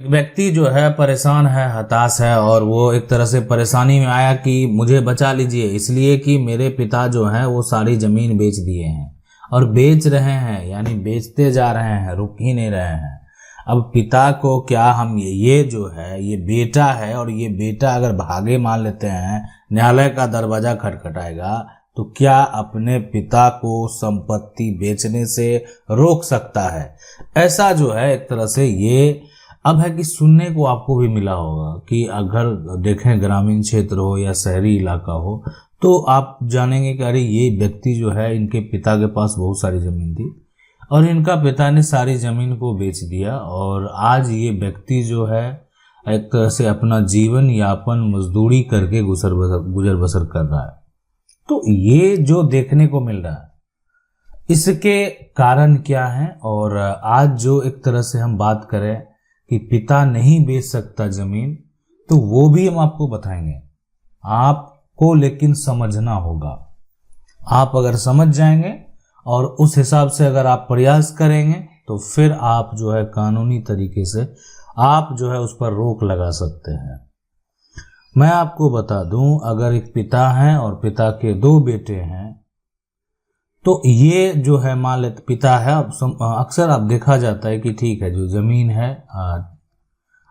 व्यक्ति जो है परेशान है, हताश है, और वो एक तरह से परेशानी में आया कि मुझे बचा लीजिए, इसलिए कि मेरे पिता जो हैं वो सारी जमीन बेच दिए हैं और बेच रहे हैं, यानी बेचते जा रहे हैं, रुक ही नहीं रहे हैं। अब पिता को क्या हम ये जो है ये बेटा है, और ये बेटा अगर भागे मान लेते हैं, न्यायालय का दरवाजा खटखटाएगा, तो क्या अपने पिता को संपत्ति बेचने से रोक सकता है? ऐसा जो है एक तरह से ये अब है कि सुनने को आपको भी मिला होगा कि अगर देखें ग्रामीण क्षेत्र हो या शहरी इलाका हो, तो आप जानेंगे कि अरे ये व्यक्ति जो है, इनके पिता के पास बहुत सारी ज़मीन थी और इनका पिता ने सारी ज़मीन को बेच दिया, और आज ये व्यक्ति जो है एक तरह से अपना जीवन यापन मजदूरी करके गुजर बसर कर रहा है। तो ये जो देखने को मिल रहा है, इसके कारण क्या है? और आज जो एक तरह से हम बात करें कि पिता नहीं बेच सकता जमीन, तो वो भी हम आपको बताएंगे। आपको लेकिन समझना होगा। आप अगर समझ जाएंगे और उस हिसाब से अगर आप प्रयास करेंगे, तो फिर आप जो है कानूनी तरीके से आप जो है उस पर रोक लगा सकते हैं। मैं आपको बता दूं, अगर एक पिता है और पिता के 2 बेटे हैं, तो ये जो है मान लेते पिता है, अक्सर आप देखा जाता है कि ठीक है, जो ज़मीन है,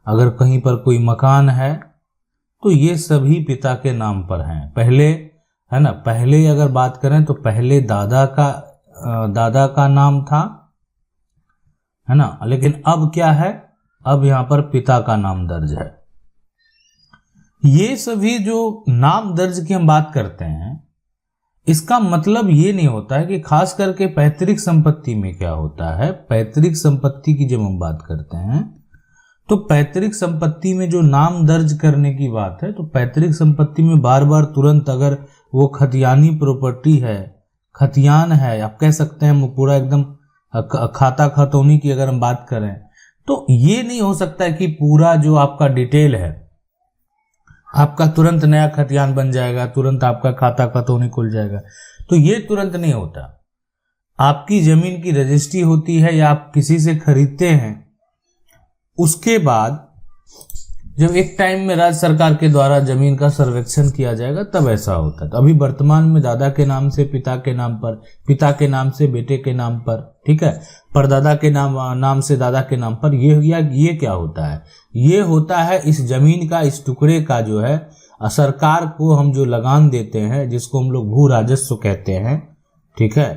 अगर कहीं पर कोई मकान है, तो ये सभी पिता के नाम पर हैं। पहले है ना, पहले अगर बात करें तो पहले दादा का नाम था, है ना, लेकिन अब क्या है, अब यहाँ पर पिता का नाम दर्ज है। ये सभी जो नाम दर्ज की हम बात करते हैं, इसका मतलब ये नहीं होता है कि खास करके पैतृक संपत्ति में क्या होता है। पैतृक संपत्ति की जब हम बात करते हैं, तो पैतृक संपत्ति में जो नाम दर्ज करने की बात है, तो पैतृक संपत्ति में बार बार तुरंत अगर वो खतियानी प्रॉपर्टी है, खतियान है, आप कह सकते हैं पूरा एकदम खाता खतौनी की अगर हम बात करें, तो ये नहीं हो सकता है कि पूरा जो आपका डिटेल है आपका तुरंत नया खतियान बन जाएगा, तुरंत आपका खाता खतौनी खुल जाएगा। तो ये तुरंत नहीं होता। आपकी जमीन की रजिस्ट्री होती है या आप किसी से खरीदते हैं, उसके बाद जब एक टाइम में राज्य सरकार के द्वारा जमीन का सर्वेक्षण किया जाएगा, तब ऐसा होता है। तो अभी वर्तमान में दादा के नाम से पिता के नाम पर, पिता के नाम से बेटे के नाम पर, ठीक है, परदादा के नाम से दादा के नाम पर, ये क्या होता है? ये होता है इस जमीन का, इस टुकड़े का जो है सरकार को हम जो लगान देते हैं, जिसको हम लोग भू राजस्व कहते हैं, ठीक है,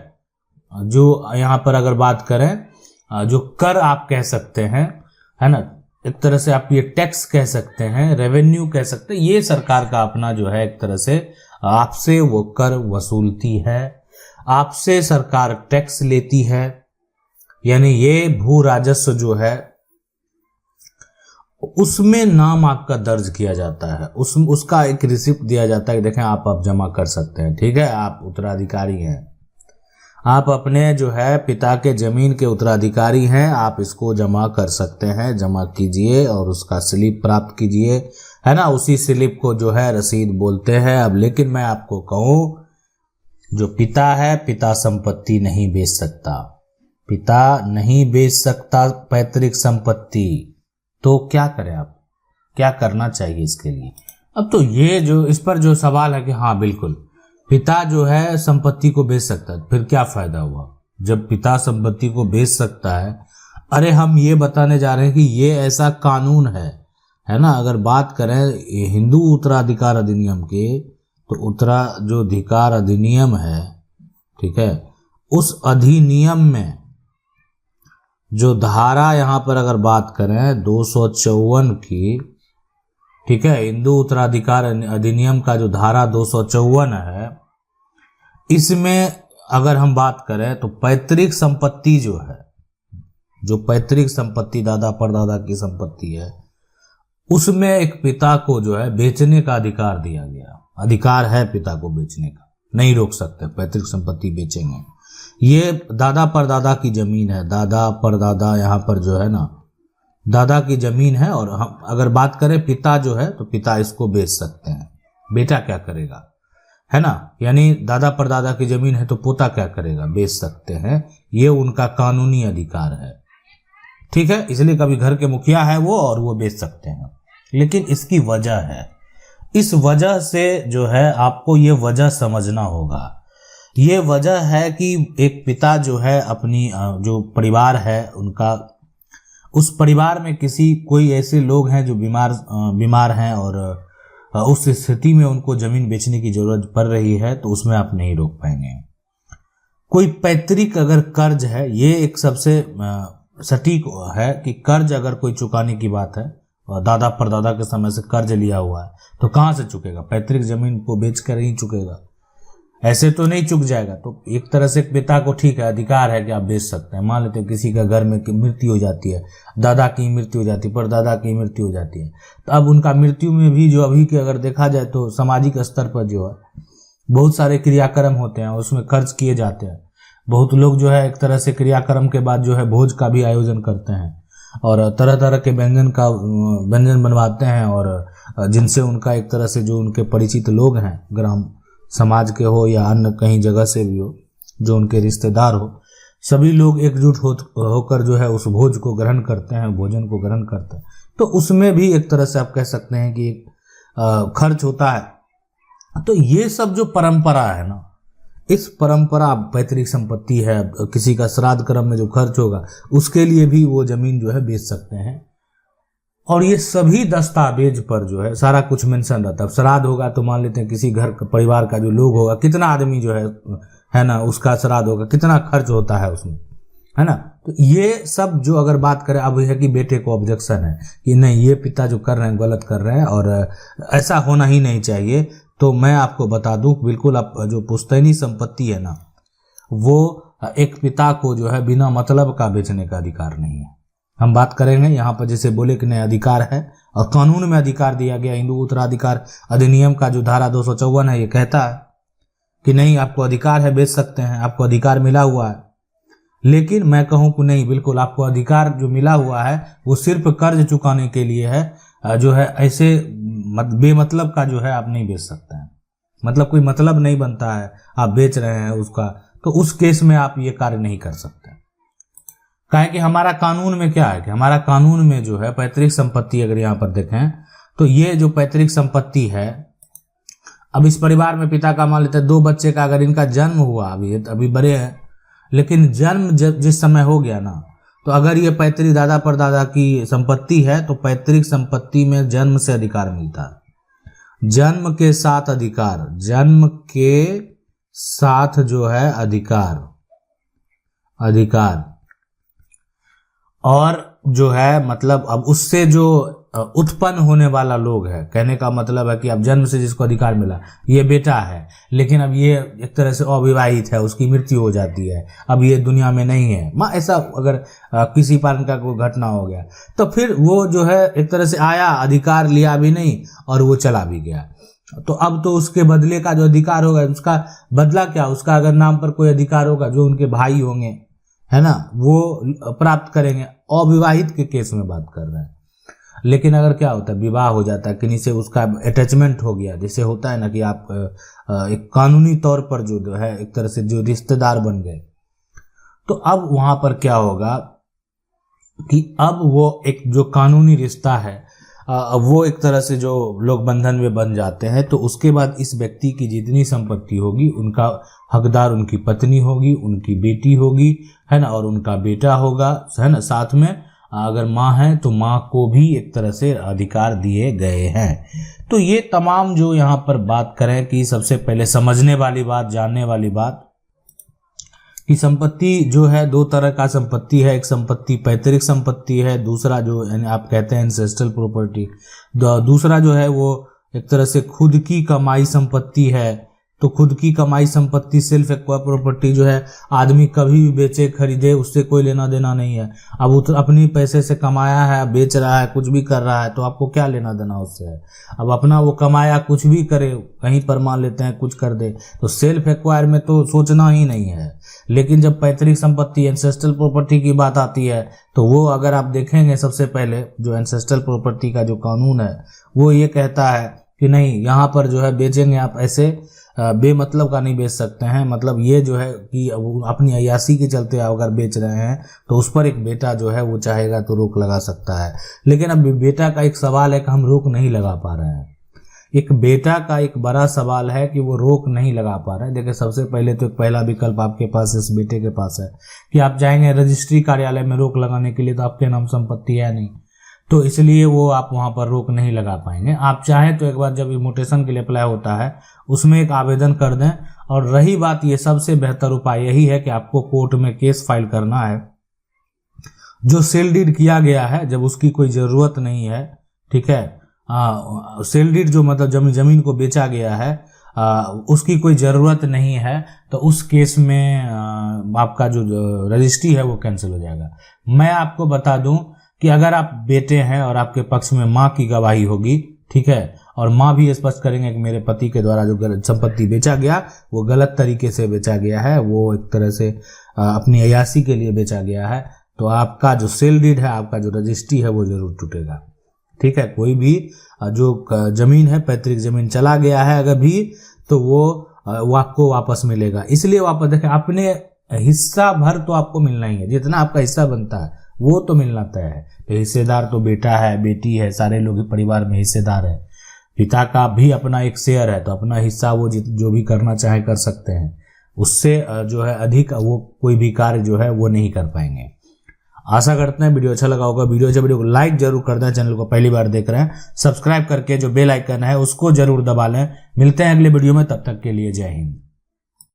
जो यहाँ पर अगर बात करें जो कर आप कह सकते हैं, है ना, एक तरह से आप ये टैक्स कह सकते हैं, रेवेन्यू कह सकते हैं, ये सरकार का अपना जो है एक तरह से आपसे वो कर वसूलती है, आपसे सरकार टैक्स लेती है। यानी ये भू राजस्व जो है उसमें नाम आपका दर्ज किया जाता है, उसका एक रिसिप्ट दिया जाता है कि देखें आप जमा कर सकते हैं, ठीक है, आप उत्तराधिकारी हैं, आप अपने जो है पिता के जमीन के उत्तराधिकारी हैं, आप इसको जमा कर सकते हैं, जमा कीजिए और उसका स्लिप प्राप्त कीजिए, है ना। उसी स्लिप को जो है रसीद बोलते हैं। अब लेकिन मैं आपको कहूं, जो पिता है, पिता संपत्ति नहीं बेच सकता, पिता नहीं बेच सकता पैतृक संपत्ति। तो क्या करें, आप क्या करना चाहिए इसके लिए? अब तो ये जो इस पर जो सवाल है कि हाँ बिल्कुल पिता जो है संपत्ति को बेच सकता है, फिर क्या फायदा हुआ जब पिता संपत्ति को बेच सकता है? अरे हम ये बताने जा रहे हैं कि ये ऐसा कानून है ना। अगर बात करें हिंदू उत्तराधिकार अधिनियम के, तो उत्तराधिकार अधिनियम है, ठीक है, उस अधिनियम में जो धारा यहाँ पर अगर बात करें 254 की, ठीक है, हिंदू उत्तराधिकार अधिनियम का जो धारा 254 है, इसमें अगर हम बात करें तो पैतृक संपत्ति जो है, जो पैतृक संपत्ति दादा परदादा की संपत्ति है, उसमें एक पिता को जो है बेचने का अधिकार दिया गया। अधिकार है पिता को बेचने का, नहीं रोक सकते, पैतृक संपत्ति बेचेंगे। ये दादा परदादा की जमीन है, दादा परदादा यहाँ पर जो है ना दादा की जमीन है, और हम अगर बात करें पिता जो है, तो पिता इसको बेच सकते हैं। बेटा क्या करेगा, है ना, यानी दादा परदादा की जमीन है तो पोता क्या करेगा, बेच सकते हैं। ये उनका कानूनी अधिकार है। ठीक है, इसलिए कभी घर के मुखिया है वो और वो बेच सकते हैं। लेकिन इसकी वजह है, इस वजह से जो है आपको ये वजह समझना होगा। ये वजह है कि एक पिता जो है अपनी जो परिवार है उनका, उस परिवार में कोई ऐसे लोग हैं जो बीमार हैं और उस स्थिति में उनको जमीन बेचने की जरूरत पड़ रही है, तो उसमें आप नहीं रोक पाएंगे। कोई पैतृक अगर कर्ज है, ये एक सबसे सटीक है कि कर्ज अगर कोई चुकाने की बात है, दादा परदादा के समय से कर्ज लिया हुआ है, तो कहाँ से चुकेगा? पैतृक जमीन को बेचकर ही चुकेगा, ऐसे तो नहीं चुक जाएगा। तो एक तरह से पिता को ठीक है, अधिकार है कि आप बेच सकते हैं। मान लेते हैं किसी का घर में मृत्यु हो जाती है, दादा की मृत्यु हो जाती है, परदादा की मृत्यु हो जाती है, तो अब उनका मृत्यु में भी जो अभी के अगर देखा जाए तो सामाजिक स्तर पर जो है बहुत सारे क्रियाक्रम होते हैं, उसमें खर्च किए जाते हैं। बहुत लोग जो है एक तरह से क्रियाक्रम के बाद जो है भोज का भी आयोजन करते हैं और तरह तरह के व्यंजन बनवाते हैं, और जिनसे उनका एक तरह से जो उनके परिचित लोग हैं, ग्राम समाज के हो या अन्य कहीं जगह से भी हो, जो उनके रिश्तेदार हो, सभी लोग एकजुट होकर जो है उस भोज को ग्रहण करते हैं, भोजन को ग्रहण करते हैं। तो उसमें भी एक तरह से आप कह सकते हैं कि खर्च होता है। तो ये सब जो परंपरा है ना, इस परंपरा, पैतृक संपत्ति है, किसी का श्राद्ध कर्म में जो खर्च होगा उसके लिए भी वो जमीन जो है बेच सकते हैं। और ये सभी दस्तावेज पर जो है सारा कुछ मेंशन रहता है। श्राद्ध होगा तो मान लेते हैं किसी घर परिवार का जो लोग होगा, कितना आदमी जो है ना, उसका श्राद्ध होगा, कितना खर्च होता है उसमें, है ना। तो ये सब जो अगर बात करें, अब है कि बेटे को ऑब्जेक्शन है कि नहीं, ये पिता जो कर रहे हैं गलत कर रहे हैं और ऐसा होना ही नहीं चाहिए। तो मैं आपको बता दूं, बिल्कुल आप जो पुश्तैनी संपत्ति है ना, वो एक पिता को जो है बिना मतलब का बेचने का अधिकार नहीं है। हम बात करेंगे यहाँ पर, जैसे बोले कि नहीं अधिकार है और कानून में अधिकार दिया गया, हिंदू उत्तराधिकार अधिनियम का जो धारा 254 है, ये कहता है कि नहीं, आपको अधिकार है, बेच सकते हैं, आपको अधिकार मिला हुआ है। लेकिन मैं कहूँ कि नहीं, बिल्कुल आपको अधिकार जो मिला हुआ है वो सिर्फ कर्ज चुकाने के लिए है, जो है ऐसे बेमतलब का जो है आप नहीं बेच सकते हैं। मतलब कोई मतलब नहीं बनता है, आप बेच रहे हैं उसका, तो उस केस में आप ये कार्य नहीं कर सकते। काहे कि हमारा कानून में क्या है कि हमारा कानून में जो है पैतृक संपत्ति, अगर यहाँ पर देखें तो ये जो पैतृक संपत्ति है, अब इस परिवार में पिता का मान लेते हैं 2 बच्चे का अगर इनका जन्म हुआ, अभी बड़े हैं, लेकिन जन्म जिस समय हो गया ना, तो अगर ये पैतृक दादा परदादा की संपत्ति है तो पैतृक संपत्ति में जन्म से अधिकार मिलता है। जन्म के साथ अधिकार, जन्म के साथ जो है अधिकार और जो है मतलब अब उससे जो उत्पन्न होने वाला लोग है, कहने का मतलब है कि अब जन्म से जिसको अधिकार मिला, ये बेटा है, लेकिन अब ये एक तरह से अविवाहित है, उसकी मृत्यु हो जाती है, अब ये दुनिया में नहीं है, ऐसा अगर किसी कारण का कोई घटना हो गया, तो फिर वो जो है एक तरह से आया, अधिकार लिया भी नहीं और वो चला भी गया। तो अब तो उसके बदले का जो अधिकार होगा, उसका बदला क्या, उसका अगर नाम पर कोई अधिकार होगा, जो उनके भाई होंगे, है ना, वो प्राप्त करेंगे। अविवाहित के केस में बात कर रहे हैं। लेकिन अगर क्या होता है, विवाह हो जाता है, किन्हीं से उसका अटैचमेंट हो गया, जैसे होता है ना कि आप एक कानूनी तौर पर जो है एक तरह से जो रिश्तेदार बन गए, तो अब वहां पर क्या होगा कि अब वो एक जो कानूनी रिश्ता है, वो एक तरह से जो लोग बंधन में बन जाते हैं, तो उसके बाद इस व्यक्ति की जितनी संपत्ति होगी, उनका हकदार उनकी पत्नी होगी, उनकी बेटी होगी, है ना, और उनका बेटा होगा, है ना। साथ में अगर माँ है तो माँ को भी एक तरह से अधिकार दिए गए हैं। तो ये तमाम जो यहाँ पर बात करें कि सबसे पहले समझने वाली बात, जानने वाली बात कि संपत्ति जो है 2 तरह का संपत्ति है। एक संपत्ति पैतृक संपत्ति है, दूसरा जो आप कहते हैं एंसेस्ट्रल प्रॉपर्टी, दूसरा जो है वो एक तरह से खुद की कमाई संपत्ति है। तो खुद की कमाई संपत्ति सेल्फ एक्वायर्ड प्रॉपर्टी जो है आदमी कभी भी बेचे खरीदे, उससे कोई लेना देना नहीं है। अब अपनी पैसे से कमाया है, बेच रहा है, कुछ भी कर रहा है, तो आपको क्या लेना देना उससे है। अब अपना वो कमाया कुछ भी करे, कहीं पर मान लेते हैं कुछ कर दे, तो सेल्फ एक्वायर में तो सोचना ही नहीं है। लेकिन जब पैतृक संपत्ति एंसेस्ट्रल प्रॉपर्टी की बात आती है, तो वो अगर आप देखेंगे, सबसे पहले जो एंसेस्ट्रल प्रॉपर्टी का जो कानून है वो ये कहता है कि नहीं, यहाँ पर जो है बेचेंगे आप ऐसे बेमतलब का नहीं बेच सकते हैं। मतलब ये जो है कि अपनी अय्यासी के चलते अगर बेच रहे हैं तो उस पर एक बेटा जो है वो चाहेगा तो रोक लगा सकता है। लेकिन अब बेटा का एक सवाल है कि हम रोक नहीं लगा पा रहे हैं। एक बेटा का एक बड़ा सवाल है कि वो रोक नहीं लगा पा रहे हैं। देखिए, सबसे पहले तो एक पहला विकल्प आपके पास इस बेटे के पास है कि आप जाएंगे रजिस्ट्री कार्यालय में रोक लगाने के लिए, तो आपके नाम संपत्ति है नहीं, तो इसलिए वो आप वहां पर रोक नहीं लगा पाएंगे। आप चाहें तो एक बार जब म्यूटेशन के लिए अप्लाई होता है उसमें एक आवेदन कर दें। और रही बात, ये सबसे बेहतर उपाय यही है कि आपको कोर्ट में केस फाइल करना है। जो सेल डीड किया गया है, जब उसकी कोई जरूरत नहीं है, ठीक है, सेल डीड जो मतलब जमीन को बेचा गया है, उसकी कोई ज़रूरत नहीं है, तो उस केस में आपका जो रजिस्ट्री है वो कैंसिल हो जाएगा। मैं आपको बता दूं कि अगर आप बेटे हैं और आपके पक्ष में माँ की गवाही होगी, ठीक है, और माँ भी स्पष्ट करेंगे कि मेरे पति के द्वारा जो गलत संपत्ति बेचा गया वो गलत तरीके से बेचा गया है, वो एक तरह से अपनी अय्यासी के लिए बेचा गया है, तो आपका जो सेल डीड है, आपका जो रजिस्ट्री है वो जरूर टूटेगा। ठीक है, कोई भी जो जमीन है, पैतृक जमीन चला गया है अगर भी, तो वो आपको वापस मिलेगा। इसलिए वापस देखें, अपने हिस्सा भर तो आपको मिलना ही है, जितना आपका हिस्सा बनता है वो तो मिलना तय है। तो हिस्सेदार तो बेटा है, बेटी है, सारे लोग परिवार में हिस्सेदार है। पिता का भी अपना एक शेयर है, तो अपना हिस्सा वो जो भी करना चाहे कर सकते हैं। उससे जो है अधिक वो कोई भी कार्य जो है वो नहीं कर पाएंगे। आशा करते हैं वीडियो अच्छा लगा होगा। वीडियो को लाइक जरूर कर दें। चैनल को पहली बार देख रहे हैं, सब्सक्राइब करके जो बेल आइकन है उसको जरूर दबा लें। मिलते हैं अगले वीडियो में, तब तक के लिए जय हिंद।